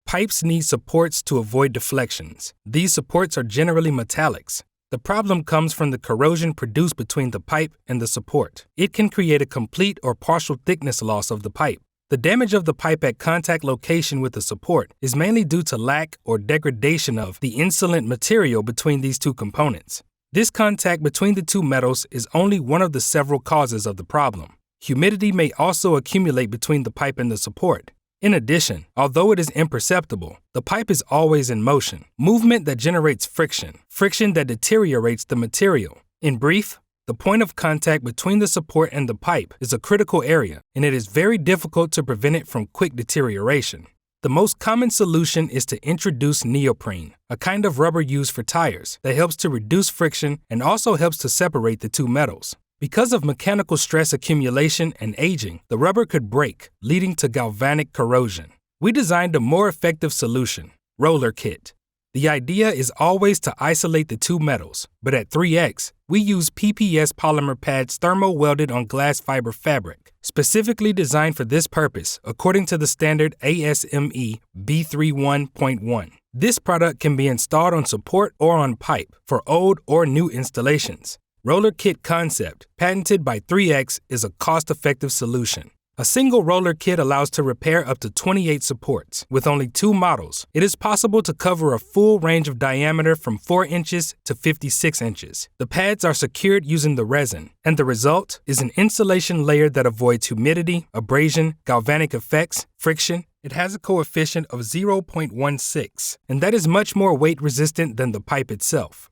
Pipes need supports to avoid deflections. These supports are generally metallics. The problem comes from the corrosion produced between the pipe and the support. It can create a complete or partial thickness loss of the pipe. The damage of the pipe at contact location with the support is mainly due to lack or degradation of the insulant material between these two components. This contact between the two metals is only one of the several causes of the problem. Humidity may also accumulate between the pipe and the support. In addition, although it is imperceptible, the pipe is always in motion, movement that generates friction that deteriorates the material. In brief, the point of contact between the support and the pipe is a critical area, and it is very difficult to prevent it from quick deterioration. The most common solution is to introduce neoprene, a kind of rubber used for tires that helps to reduce friction and also helps to separate the two metals. Because of mechanical stress accumulation and aging, the rubber could break, leading to galvanic corrosion. We designed a more effective solution, ROLLERKiT. The idea is always to isolate the two metals, but at 3X, we use PPS polymer pads thermo-welded on glass fiber fabric, specifically designed for this purpose according to the standard ASME B31.1. This product can be installed on support or on pipe for old or new installations. ROLLERKiT concept, patented by 3X, is a cost-effective solution. A single roller kit allows to repair up to 28 supports. With only 2 models, it is possible to cover a full range of diameter from 4 inches to 56 inches. The pads are secured using the resin, and the result is an insulation layer that avoids humidity, abrasion, galvanic effects, friction. It has a coefficient of 0.16, and that is much more weight resistant than the pipe itself.